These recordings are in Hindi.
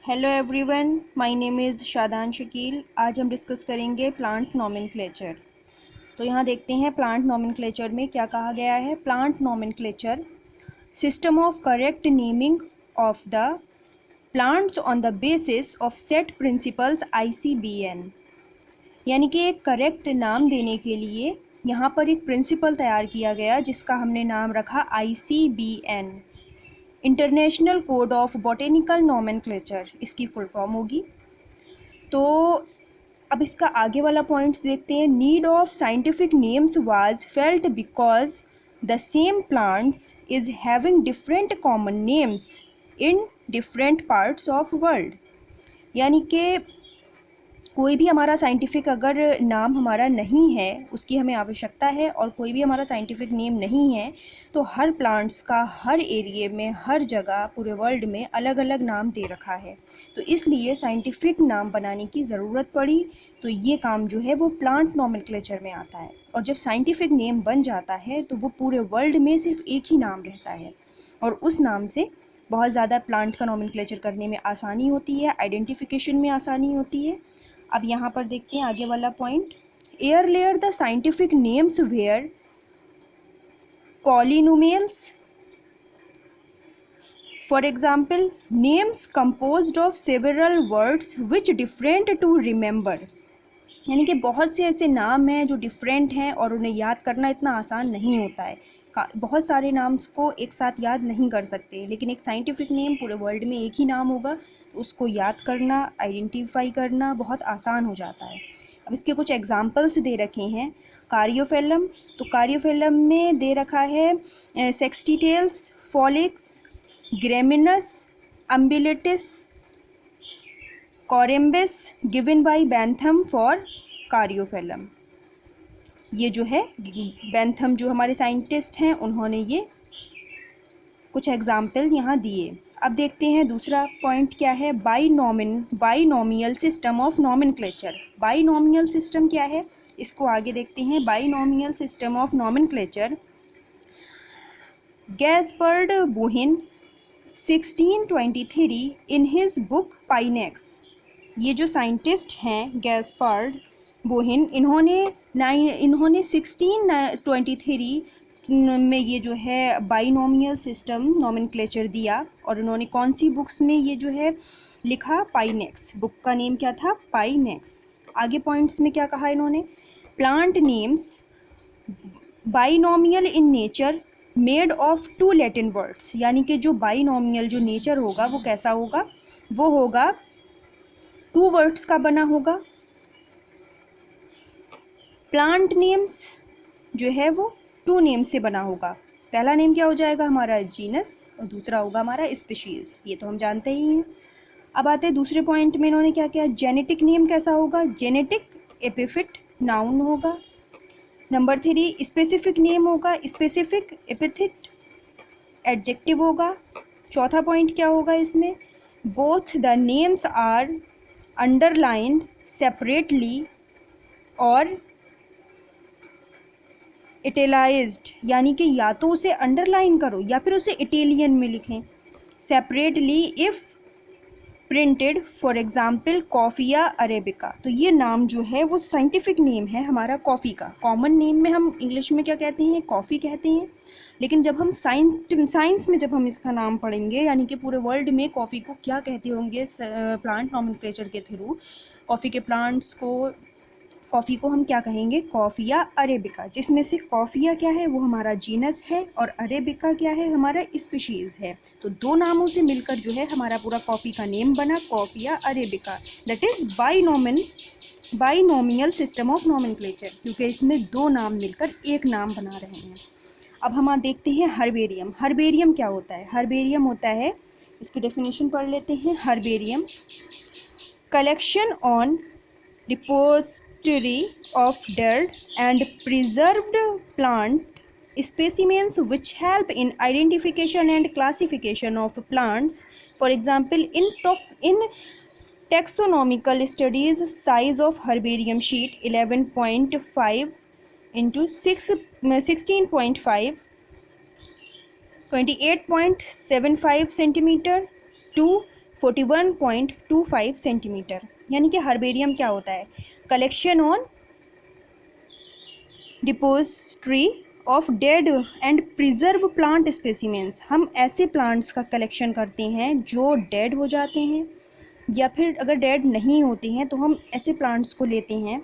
Hello everyone, my name is Shadan Shakeel. आज हम डिस्कस करेंगे प्लांट नोमेनक्लेचर। तो यहाँ देखते हैं प्लांट नोमेनक्लेचर में क्या कहा गया है। Plant nomenclature, system of correct naming of the plants on the basis of set principles ICBN। यानी कि एक करेक्ट नाम देने के लिए यहाँ पर एक प्रिंसिपल तैयार किया गया जिसका हमने नाम रखा ICBN, international code of botanical nomenclature, इसकी फुल फॉर्म होगी। तो अब इसका आगे वाला पॉइंट्स देखते हैं। Need of scientific names was felt because the same plants is having different common names in different parts of world. यानी कि कोई भी हमारा साइंटिफिक अगर नाम हमारा नहीं है, उसकी हमें आवश्यकता है, और कोई भी हमारा साइंटिफिक नेम नहीं है, तो हर प्लांट्स का हर एरिए में, हर जगह, पूरे वर्ल्ड में अलग अलग नाम दे रखा है। तो इसलिए साइंटिफिक नाम बनाने की ज़रूरत पड़ी। तो ये काम जो है वो प्लांट नोमेनक्लेचर में आता है। और जब साइंटिफिक नेम बन जाता है तो वो पूरे वर्ल्ड में सिर्फ एक ही नाम रहता है, और उस नाम से बहुत ज़्यादा प्लांट का नोमेनक्लेचर करने में आसानी होती है, आइडेंटिफिकेशन में आसानी होती है। अब यहाँ पर देखते हैं आगे वाला point. Earlier the scientific names were polynomials, for example names composed of several words which different to remember. यानी कि बहुत से ऐसे नाम हैं जो डिफरेंट हैं और उन्हें याद करना इतना आसान नहीं होता है। बहुत सारे नाम्स को एक साथ याद नहीं कर सकते, लेकिन एक साइंटिफिक नेम पूरे वर्ल्ड में एक ही नाम होगा, तो उसको याद करना, आइडेंटिफाई करना बहुत आसान हो जाता है। अब इसके कुछ एग्जांपल्स दे रखे हैं। कारियोफेलम, तो कारियोफेलम में दे रखा है सेक्सटीटेल्स, फॉलिक्स, graminis, अम्बिलिटिस, कोरेम्बिस, given by Bentham for कारियोफेलम। ये जो है बैंथम जो हमारे साइंटिस्ट हैं, उन्होंने ये कुछ एग्जाम्पल यहाँ दिए। अब देखते हैं दूसरा पॉइंट क्या है। Binomial system of nomenclature. Binomial system क्या है, इसको आगे देखते हैं। Binomial system of nomenclature, Gaspard Bauhin 1623 in his book Pinax. ये जो साइंटिस्ट हैं गैस्पर्ड बुहिन, इन्होंने 1623 में ये जो है बाइनोमियल सिस्टम नोमेनक्लेचर दिया। और इन्होंने कौन सी बुक्स में ये जो है लिखा? पाइनेक्स। बुक का नेम क्या था? पाइनेक्स। आगे पॉइंट्स में क्या कहा इन्होंने? Plant names binomial in nature made of 2 Latin words. यानी कि जो बाइनोमियल जो नेचर होगा वो कैसा होगा? वो होगा 2 वर्ड्स का बना होगा। प्लांट नेम्स जो है वो 2 नेम से बना होगा। पहला नेम क्या हो जाएगा हमारा? जीनस, और दूसरा होगा हमारा स्पीशीज़। ये तो हम जानते ही हैं। अब आते हैं दूसरे पॉइंट में, इन्होंने क्या किया? जेनेटिक नेम कैसा होगा? जेनेटिक एपिफिट नाउन होगा। नंबर 3 स्पेसिफिक नेम होगा, स्पेसिफिक एपिथिट एडजेक्टिव होगा। चौथा पॉइंट क्या होगा इसमें? Both the names are underlined separately और इटेलाइज्ड, यानी कि या तो उसे अंडरलाइन करो या फिर उसे इटालियन में लिखें। Separately if printed, for example Coffea arabica. तो ये नाम जो है वो साइंटिफिक नेम है हमारा कॉफ़ी का। कॉमन नेम में हम इंग्लिश में क्या कहते हैं? कॉफ़ी कहते हैं। लेकिन जब हम साइंस में जब हम इसका नाम पढ़ेंगे, यानी कि पूरे वर्ल्ड में कॉफ़ी को क्या कहते होंगे प्लांट नोमेनक्लेचर के थ्रू, कॉफ़ी के प्लांट्स को, कॉफ़ी को हम क्या कहेंगे? कॉफ़िया अरेबिका, जिसमें से कॉफ़िया क्या है? वो हमारा जीनस है, और अरेबिका क्या है? हमारा स्पीशीज़ है। तो 2 नामों से मिलकर जो है हमारा पूरा कॉफ़ी का नेम बना Coffea arabica. That is binomial system of nomenclature, क्योंकि इसमें 2 नाम मिलकर एक नाम बना रहे हैं। अब हम देखते हैं हर्बेरियम। हर्बेरियम क्या होता है? हर्बेरियम होता है, इसकी डेफिनेशन पढ़ लेते हैं। Herbarium, collection on repository of dead and preserved plant specimens which help in identification and classification of plants. For example, in taxonomical studies, size of herbarium sheet 11.5 into 16.5, 28.75 centimeter to 41.25 centimetre. यानी कि हर्बेरियम क्या होता है? Collection on depository of dead and preserve plant specimens. हम ऐसे प्लांट्स का कलेक्शन करते हैं जो डेड हो जाते हैं, या फिर अगर डेड नहीं होते हैं तो हम ऐसे प्लांट्स को लेते हैं।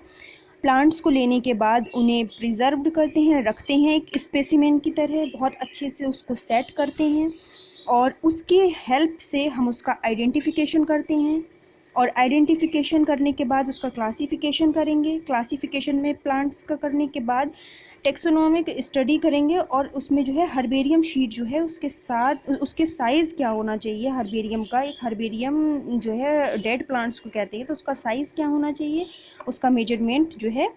प्लांट्स को लेने के बाद उन्हें प्रिजर्व्ड करते हैं, रखते हैं एक स्पेसिमेन की तरह, बहुत अच्छे से उसको सेट करते हैं और उसके हेल्प से हम उसका आइडेंटिफिकेशन करते हैं। और आइडेंटिफिकेशन करने के बाद उसका क्लासिफिकेशन करेंगे। क्लासिफिकेशन में प्लांट्स का करने के बाद टेक्सोनोमिक स्टडी करेंगे और उसमें जो है हर्बेरियम शीट जो है उसके साथ उसके साइज़ क्या होना चाहिए हर्बेरियम का। एक हर्बेरियम जो है डेड प्लांट्स को कहते हैं, तो उसका साइज़ क्या होना चाहिए, उसका मेजरमेंट जो है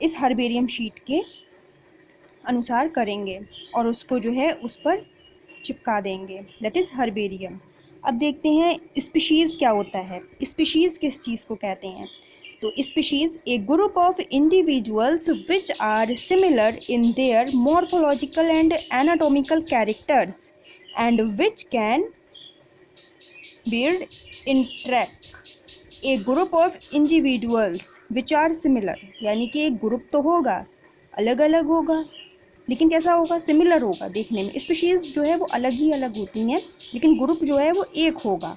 इस हर्बेरियम शीट के अनुसार करेंगे और उसको जो है उस पर चिपका देंगे, दैट इज़ हर्बेरियम। अब देखते हैं स्पीशीज़ क्या होता है। स्पीशीज़ किस चीज़ को कहते हैं? तो species a group of individuals which are similar in their morphological and anatomical characters and which can build interact. A group of individuals which are similar, यानी कि एक ग्रुप तो होगा, अलग अलग होगा, लेकिन कैसा होगा? सिमिलर होगा देखने में। स्पीशीज़ जो है वो अलग ही अलग होती हैं, लेकिन ग्रुप जो है वो एक होगा।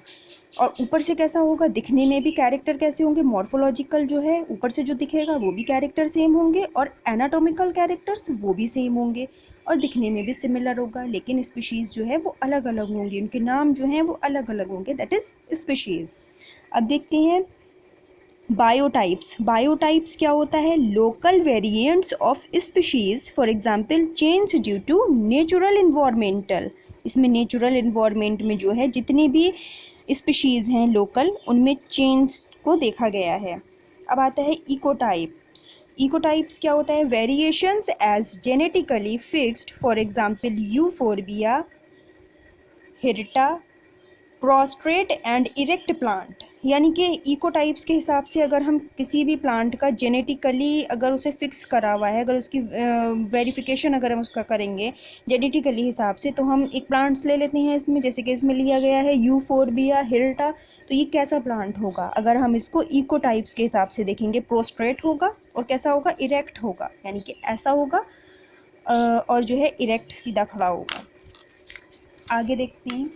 और ऊपर से कैसा होगा? दिखने में भी कैरेक्टर कैसे होंगे? मॉर्फोलॉजिकल जो है ऊपर से जो दिखेगा वो भी कैरेक्टर सेम होंगे, और एनाटॉमिकल कैरेक्टर्स वो भी सेम होंगे और दिखने में भी सिमिलर होगा, लेकिन स्पीशीज़ जो है वो अलग अलग होंगी, उनके नाम जो हैं वो अलग अलग होंगे, दैट इज़ स्पीशीज़। अब देखते हैं बायोटाइप्स। बायोटाइप्स क्या होता है? Local variants of species, for example change due to natural environmental. इसमें नेचुरल इन्वायरमेंट में जो है जितनी भी स्पीशीज़ हैं लोकल, उनमें चेंज को देखा गया है। अब आता है इकोटाइप्स। इकोटाइप्स क्या होता है? Variations as genetically fixed, for example Euphorbia, hirta, prostrate and erect plant. यानी कि इकोटाइप्स के हिसाब से अगर हम किसी भी प्लांट का जेनेटिकली अगर उसे फिक्स करा हुआ है, अगर उसकी वेरिफिकेशन अगर हम उसका करेंगे जेनेटिकली हिसाब से, तो हम एक प्लांट्स ले लेते हैं इसमें, जैसे कि इसमें लिया गया है यूफोर्बिया, हिरटा। तो ये कैसा प्लांट होगा? अगर हम इसको इकोटाइप्स के हिसाब से देखेंगे, प्रोस्ट्रेट होगा और कैसा होगा? इरेक्ट होगा, यानी कि ऐसा होगा और जो है इरेक्ट सीधा खड़ा होगा। आगे देखते हैं।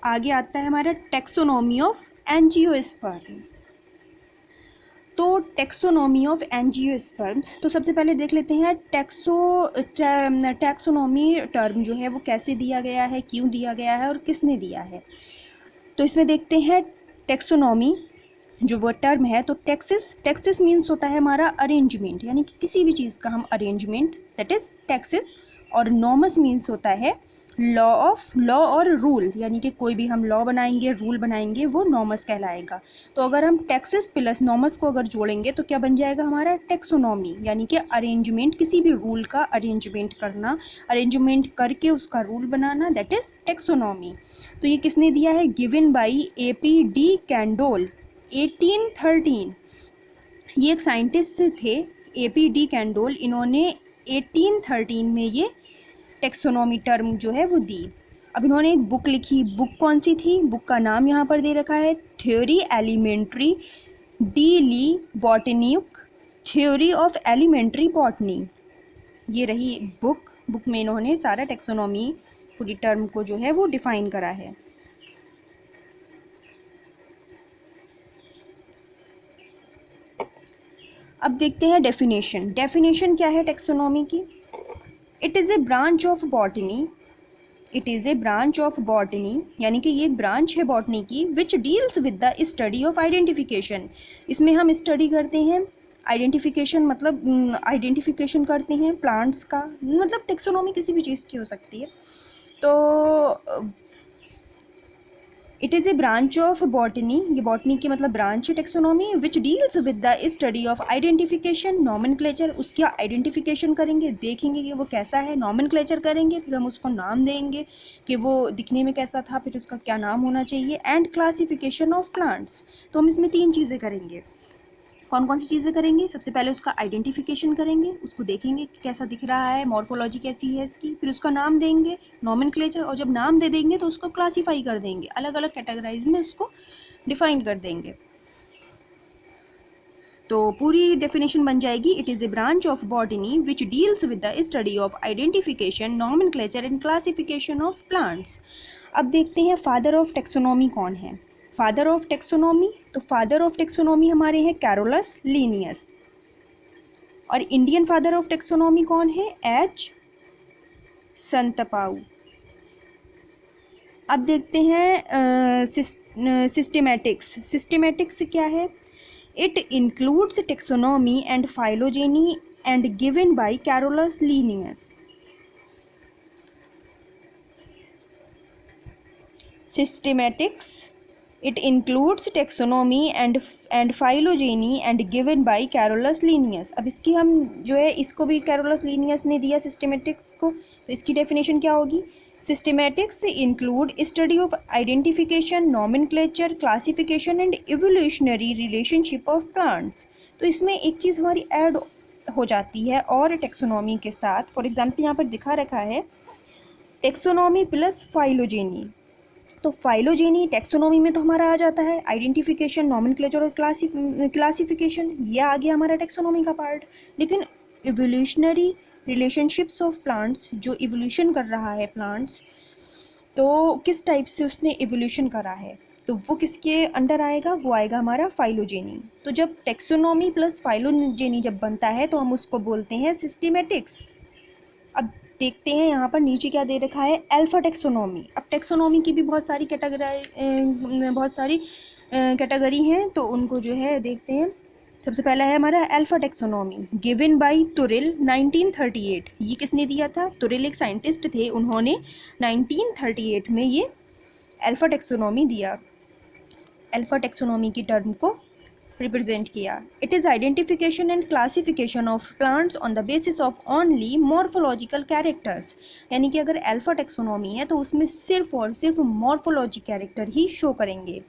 आगे आता है हमारा टैक्सोनॉमी ऑफ एंजियोस्पर्म्स। तो टैक्सोनॉमी ऑफ एंजियोस्पर्म्स, तो सबसे पहले देख लेते हैं टैक्सोनॉमी टर्म जो है वो कैसे दिया गया है, क्यों दिया गया है और किसने दिया है। तो इसमें देखते हैं टैक्सोनॉमी जो वो टर्म है, तो टैक्सिस मीन्स होता है हमारा अरेंजमेंट, यानी कि किसी भी चीज़ का हम अरेंजमेंट, दैट इज़ टैक्सिस। और नॉमस मीन्स होता है लॉ और रूल, यानी कि कोई भी हम लॉ बनाएंगे, रूल बनाएंगे, वो नॉमस कहलाएगा। तो अगर हम टैक्सिस प्लस नॉमस को अगर जोड़ेंगे तो क्या बन जाएगा हमारा? टैक्सोनॉमी, यानी कि अरेंजमेंट, किसी भी रूल का अरेंजमेंट करना, अरेंजमेंट करके उसका rule banana, that is taxonomy. तो ये किसने दिया है? Given by AP D Candolle 1813। ये एक साइंटिस्ट थे AP डी कैंडोल, इन्होंने 1813 में ये टैक्सोनॉमी टर्म जो है वो दी। अब इन्होंने एक बुक लिखी, बुक कौन सी थी? बुक का नाम यहाँ पर दे रखा है थ्योरी एलिमेंट्री डी ली botanic, theory of elementary botany. ये रही बुक में इन्होंने सारा टैक्सोनॉमी पूरी टर्म को जो है वो डिफाइन करा है। अब देखते हैं डेफिनेशन। डेफिनेशन क्या है टैक्सोनॉमी की? It is a branch of botany, it is a branch of botany, यानी कि ये एक ब्रांच है बॉटनी की, which deals with the study of identification. इसमें हम स्टडी करते हैं आइडेंटिफिकेशन, मतलब आइडेंटिफिकेशन करते हैं प्लांट्स का, मतलब टैक्सोनॉमी किसी भी चीज़ की हो सकती है। तो it is a branch of botany, ये बॉटनी की मतलब ब्रांच है taxonomy, which deals with the study of identification nomenclature. उसका आइडेंटिफिकेशन करेंगे, देखेंगे कि वो कैसा है, नॉमेनक्लेचर करेंगे, फिर हम उसको नाम देंगे कि वो दिखने में कैसा था, फिर उसका क्या नाम होना चाहिए, एंड क्लासिफिकेशन ऑफ प्लांट्स। तो हम इसमें 3 चीज़ें करेंगे। कौन कौन सी चीज़ें करेंगे? सबसे पहले उसका आइडेंटिफिकेशन करेंगे, उसको देखेंगे कि कैसा दिख रहा है, मॉर्फोलॉजी कैसी है इसकी, फिर उसका नाम देंगे, नॉमेनक्लेचर, और जब नाम दे देंगे तो उसको क्लासीफाई कर देंगे, अलग अलग कैटेगराइज में उसको डिफाइन कर देंगे। तो पूरी डेफिनेशन बन जाएगी, it is a branch of botany which deals with the study of identification, nomenclature and classification of plants. अब देखते हैं फादर ऑफ टेक्सोनॉमी कौन है। फादर ऑफ टेक्सोनॉमी, तो फादर ऑफ टेक्सोनॉमी हमारे हैं कैरोलस लीनियस। और इंडियन फादर ऑफ टेक्सोनॉमी कौन है? एच संतपाउ। अब देखते हैं सिस्टेमैटिक्स। सिस्टेमैटिक्स क्या है? It includes taxonomy and phylogeny and given by Carolus Linnaeus. Systematics. It includes taxonomy and phylogeny and given by Carolus Linnaeus. अब इसकी हम जो है इसको भी Carolus Linnaeus ने दिया systematics को, तो इसकी definition क्या होगी? Systematics include study of identification, nomenclature, classification and evolutionary relationship of plants. तो इसमें एक चीज़ हमारी ऐड हो जाती है और टेक्सोनॉमी के साथ। फॉर एग्जांपल यहाँ पर दिखा रखा है टेक्सोनॉमी प्लस फाइलोजेनी। तो फाइलोजेनी टेक्सोनॉमी में तो हमारा आ जाता है आइडेंटिफिकेशन, नॉमेनक्लेचर और क्लासिफिकेशन, ये आ गया हमारा टेक्सोनॉमी का पार्ट। लेकिन इवोल्यूशनरी रिलेशनशिप्स ऑफ प्लांट्स, जो इवोल्यूशन कर रहा है प्लांट्स, तो किस टाइप से उसने इवोल्यूशन करा है, तो वो किसके अंडर आएगा? वो आएगा हमारा फाइलोजेनी। तो जब टेक्सोनॉमी प्लस फाइलोजेनी जब बनता है तो हम उसको बोलते हैं सिस्टेमेटिक्स। अब देखते हैं यहाँ पर नीचे क्या दे रखा है, अल्फा टेक्सोनॉमी। अब टेक्सोनॉमी की भी बहुत सारी कैटेगरी हैं, तो उनको जो है देखते हैं। सबसे पहला है हमारा अल्फा टेक्सोनॉमी, गिवन बाय तुरिल 1938। ये किसने दिया था? तुरिल एक साइंटिस्ट थे, उन्होंने 1938 में ये अल्फा टेक्सोनॉमी दिया, अल्फा टेक्सोनॉमी की टर्म को रिप्रेजेंट किया। It is identification and classification of plants on the basis of only morphological characters. यानी कि अगर अल्फा टेक्सोनॉमी है तो उसमें सिर्फ और सिर्फ मॉर्फोलॉजी कैरेक्टर ही शो करेंगे।